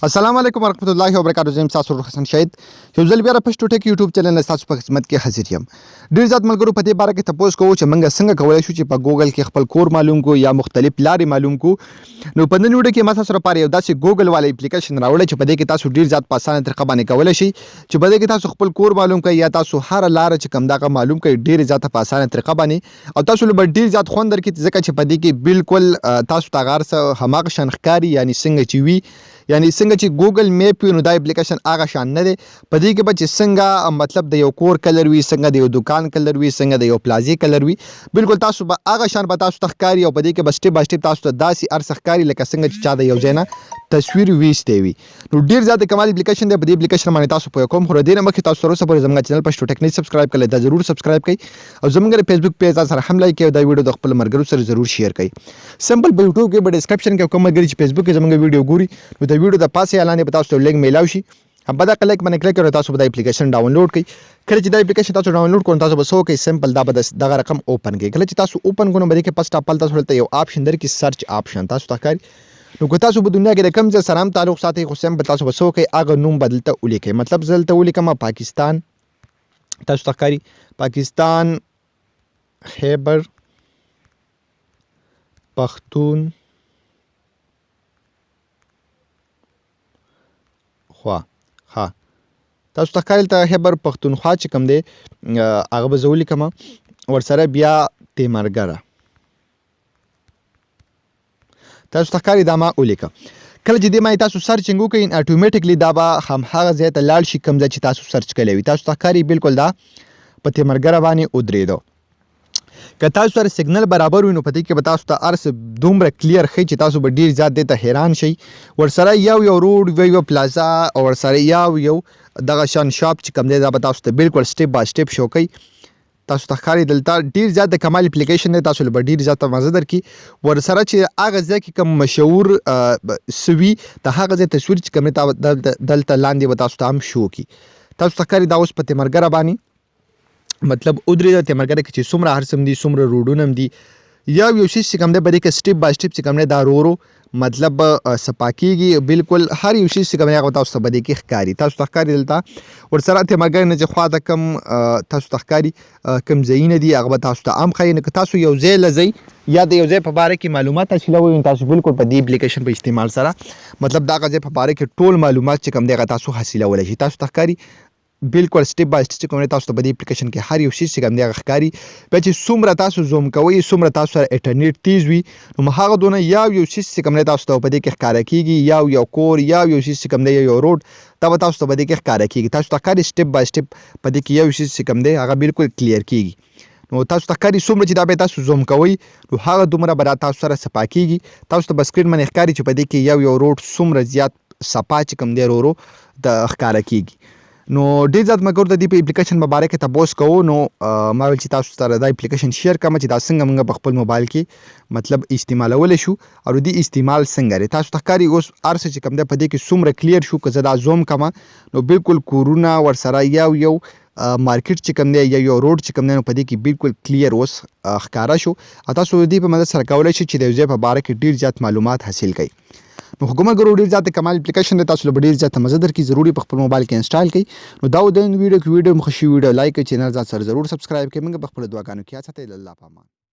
السلام علیکم ورحمۃ الله وبرکاتہ. زم تاسو حسن شهید یو ځل بیا پښتو ټک یوټیوب چینل تاسو په خدمت کې حاضر یم. ډیر زیات ملګرو په دې باره کې تاسو کوو چې موږ څنګه کولای شو چې په ګوګل کې خپل کور معلوم کو یا مختلف لارې معلوم کو. نو په نن ویډیو کې ما تاسو لپاره یو داسې ګوګل والا اپلیکیشن راوړی چې په دې کې تاسو ډیر زیات په اسانه طریقه باندې کولای شئ چې په دې کې تاسو خپل کور معلوم کړئ یا تاسو هر لار چې کوم دغه معلوم کړئ ډیر زیات په اسانه طریقه باندې او تاسو له ډیر زیات خوند درکې ځکه چې په دې کې بالکل تاسو ته غار سره هماغه شنخکاری یعنی څنګه چې وی یعنی څنګه چې ګوګل میپ نو دا اپلیکیشن هغه شان نه دی. په دې کې به چې څنګه مطلب د یو کور کلر وي, څنګه د یو دکان کلر وي, څنګه د یو پلازي کلر وي, بالکل تاسو به هغه شان به تاسو ته ښکاري او په دې کې به سټیپ بای سټیپ تاسو ته داسې ارڅ ښکاري لکه څنګه چې چا د یو ځای نه تصویر ویستی وي. نو ډېر زیات کمال اپلیکیشن دی. په دې اپلیکیشن باندې تاسو پوه کوم خو د دې نه مخکې تاسو سره اوسه پورې زموږ چینل پښتو ټک نه سبسکرایب کړئ دا ضرور سبسکرایب کړئ او زموږ د فیسبوک پیج سره هم لایک کړئ او دا ویډیو د خپل مرګرو سره ضرور شیر کړئ. سمپل په یوټیوب کې په ډسکرپشن کې کوم مرګري چې فیسبوک کې زموږ ویډیو ګوري نو د ویډیو د پاسه اعلان به تاسو ته لینک میلاو شي. هم په دا کلیک باندې کلیک کړئ تاسو به دا اپلیکیشن ډاونلوډ کړئ. کله چې دا اپلیکیشن تاسو ډاونلوډ کړئ تاسو به سو کوئ سمپل دا به دغه رقم اوپن کړئ. کله چې تاسو اوپن کړئ نو به کې پسټ اپل تاسو ته یو آپشن درکې سرچ آپشن تاسو ته ښکاري. نو که تاسو په دنیا کې د کوم ځای سره هم تعلق ساتئ خو سمپل تاسو به سو کوئ هغه نوم به دلته ولیکئ. مطلب زه دلته ولیکم پاکستان تاسو ته ښکاري پاکستان خیبر پښتون خوا تاسو ته ښکاري دلته خیبر پښتونخوا چې کوم دی هغه به زه ولیکم ورسره بیا تیمرګره تاسو ته ښکاري دا ما ولیکه. کله چې دې باندې تاسو سرچنګ وکړئ اټومیټیکلی دا به همهغه ځای ته لاړ شي کوم ځای چې تاسو سرچ کړی وي. تاسو ته ښکاري بالکل دا په تیمرګره باندې ودرېدو. که تاسو سره سیګنل برابر وي نو په دې کې به تاسو ته هر څه دومره کلیر ښیي چې تاسو به ډېر زیات دې ته حیران شئ. ورسره یو روډ یو پلازا او ورسره یو دغه شان شاپ چې کوم دی دا به تاسو ته بالکل سټیپ بای سټیپ شو کوي. تاسو ته ښکاري دلته ډېر زیات د کمال اپلیکیشن دی. تاسو له به ډېر زیاته مزه درکړي. ورسره چې هغه ځای کې کوم مشهور څه وي د هغه ځای تصویر چې کوم دی دلته لاندې به تاسو ته هم شو کړي. تاسو ته ښکاري دا اوس په تیمرګره باندې مطلب ودرېده. تیمرګره کې چې څومره هر څه دي څومره روډونه هم دي یو شی چې کوم دی په دې کې سټیپ بای سټیپ چې کوم دی دا رو مطلب سپا کېږي. بالکل هر یو شی چې کوم دی هغه تاسو ته په دې کې ښکاري. تاسو ته ښکاري دلته ورسره تیمرګرې نه چې خوا ته کوم تاسو ته ښکاري کوم ځایونه دي هغه به تاسو ته هم ښایي. نو که تاسو یو ځای له ځئ یا د یو ځای په باره کې معلومات حاصلوئ نو تاسو بالکل په دې اپلیکیشن په استعمال سره مطلب د هغه ځای په باره کې ټول معلومات چې کوم دی هغه تاسو حاصلولی شئ. تاسو ته ښکاري بالکل سټیپ بای سټیپ کوم تاسو ته په دې اپلیکیشن کې هر یو شی چې کوم دی هغه ښکاري. بیا چې څومره تاسو زوم کوئ څومره تاسو سره انټرنیټ تیز وي نو هغه دونه یو شی چې کوم دی تاسو ته په دې کې ښکاره کېږي یو کور یو شی چې کوم دی یو روډ دا به تاسو ته په دې کې ښکاره کېږي. تاسو ته ښکاري سټیپ بای سټیپ په دې کې یو شی چې کوم دی هغه بالکل کلیر کېږي. نو تاسو ته ښکاري څومره چې دا به تاسو زوم کوئ نو هغه دومره به تاسو سره صفا کېږي. تاسو ته به سکرین باندې ښکاري چې په دې کې یو روډ څومره زیات صفا چې کوم دی رو د ښکاره کېږي. نو ډېر زیات مګر د دې په اپلیکیشن په باره کې تاسو کوو نو ما ویل چې تاسو سره دا اپلیکیشن شیر کړم چې دا څنګه موږ په خپل موبایل کې مطلب استعمالولی شو او د دې استعمال څنګه دی. تاسو ته ښکاري اوس هر څه چې کوم دی په دې کې څومره کلیر شو که زه دا زوم کړم نو بالکل کورونه ورسره یو مارکیټ چې کوم دی یو روډ چې کوم دی نو په دې کې بالکل کلیر اوس ښکاره شو. او تاسو د دې په مدد سره کولی شئ چې د یو ځای په باره کې ډېر زیات معلومات حاصل کړئ. نو حکومت ګرو ډېر زیات کمال اپلیکیشن دی. تاسو له ډېر زیاته مزه درکړي ضروري په خپل موبایل کې انسټال کړئ. نو دا د ویډیو مو خوښي ویډیو لایک کړئ چینل ځان سره ضرور سبسکرایب کړئ. موږ په خپل دعاګانو کې یاد ساتئ. الله پامان.